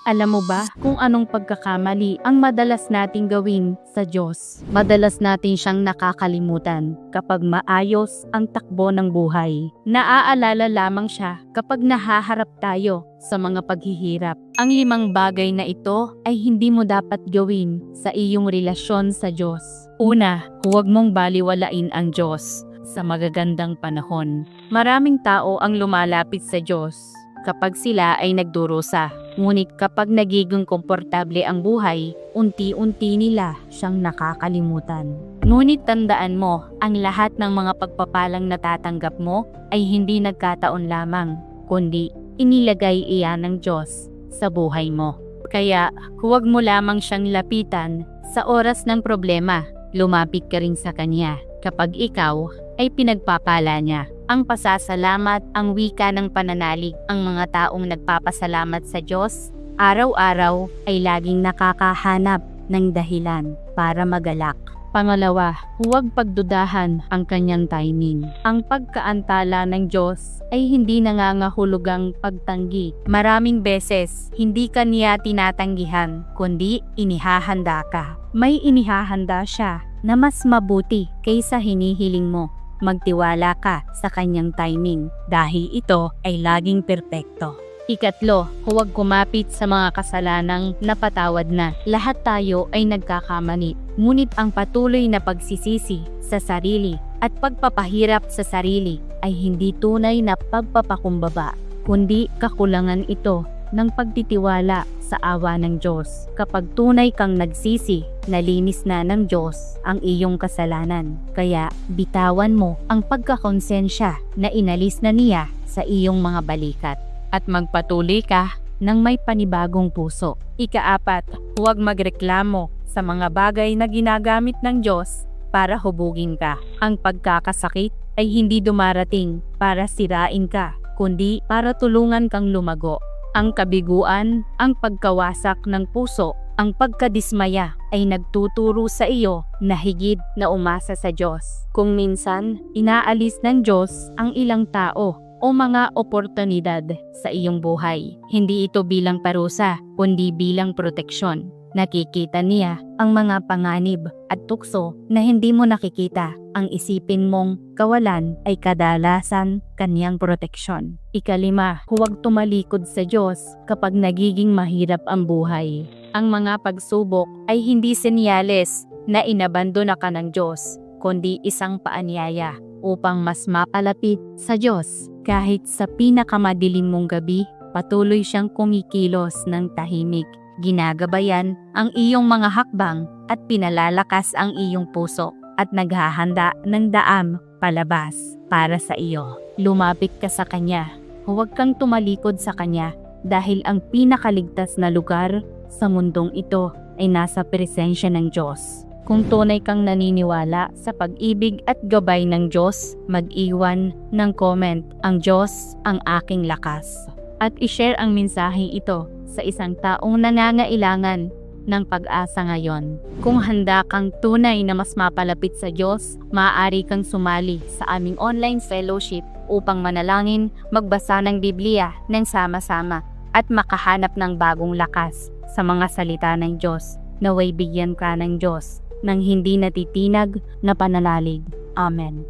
Alam mo ba kung anong pagkakamali ang madalas nating gawin sa Diyos? Madalas natin siyang nakakalimutan kapag maayos ang takbo ng buhay. Naaalala lamang siya kapag nahaharap tayo sa mga paghihirap. Ang 5 bagay na ito ay hindi mo dapat gawin sa iyong relasyon sa Diyos. Una, huwag mong baliwalain ang Diyos sa magagandang panahon. Maraming tao ang lumalapit sa Diyos kapag sila ay nagdurusa. Ngunit kapag nagiging komportable ang buhay, unti-unti nila siyang nakakalimutan. Ngunit tandaan mo, ang lahat ng mga pagpapalang natatanggap mo ay hindi nagkataon lamang, kundi inilagay iyan ng Diyos sa buhay mo. Kaya huwag mo lamang siyang lapitan sa oras ng problema. Lumapit ka rin sa Kanya kapag ikaw ay pinagpapala niya. Ang pasasalamat, ang wika ng pananalig, ang mga taong nagpapasalamat sa Diyos, araw-araw ay laging nakakahanap ng dahilan para magalak. Pangalawa, huwag pagdudahan ang Kanyang timing. Ang pagkaantala ng Diyos ay hindi nangangahulugang pagtanggi. Maraming beses, hindi ka niya tinatanggihan, kundi inihahanda ka. May inihahanda siya na mas mabuti kaysa hinihiling mo. Magtiwala ka sa Kanyang timing dahil ito ay laging perpekto. Ikatlo, huwag kumapit sa mga kasalanang napatawad na. Lahat tayo ay nagkakamali, ngunit ang patuloy na pagsisisi sa sarili at pagpapahirap sa sarili ay hindi tunay na pagpapakumbaba, kundi kakulangan ito ng pagtitiwala sa awa ng Diyos. Kapag tunay kang nagsisi, nalinis na ng Diyos ang iyong kasalanan. Kaya bitawan mo ang pagkakonsensya na inalis na niya sa iyong mga balikat. At magpatuloy ka ng may panibagong puso. Ika-4, huwag magreklamo sa mga bagay na ginagamit ng Diyos para hubugin ka. Ang pagkakasakit ay hindi dumarating para sirain ka, kundi para tulungan kang lumago. Ang kabiguan, ang pagkawasak ng puso, ang pagkadismaya ay nagtuturo sa iyo na higit na umasa sa Diyos. Kung minsan, inaalis ng Diyos ang ilang tao o mga oportunidad sa iyong buhay. Hindi ito bilang parusa, kundi bilang proteksyon. Nakikita niya ang mga panganib at tukso na hindi mo nakikita. Ang isipin mong kawalan ay kadalasan Kanyang proteksyon. Ika-5, huwag tumalikod sa Diyos kapag nagiging mahirap ang buhay. Ang mga pagsubok ay hindi senyales na inabandona ka ng Diyos, kundi isang paanyaya upang mas mapalapit sa Diyos. Kahit sa pinakamadilim mong gabi, patuloy siyang kumikilos ng tahimik. Ginagabayan ang iyong mga hakbang at pinalalakas ang iyong puso at naghahanda ng daam palabas para sa iyo. Lumapit ka sa Kanya. Huwag kang tumalikod sa Kanya dahil ang pinakaligtas na lugar sa mundong ito ay nasa presensya ng Diyos. Kung tunay kang naniniwala sa pag-ibig at gabay ng Diyos, mag-iwan ng comment, "Ang Diyos ang aking lakas." At i-share ang mensaheng ito sa isang taong nangangailangan ng pag-asa ngayon. Kung handa kang tunay na mas mapalapit sa Diyos, maaari kang sumali sa aming online fellowship upang manalangin, magbasa ng Biblia ng sama-sama at makahanap ng bagong lakas sa mga salita ng Diyos. Naway bigyan ka ng Diyos ng hindi natitinag na pananalig. Amen.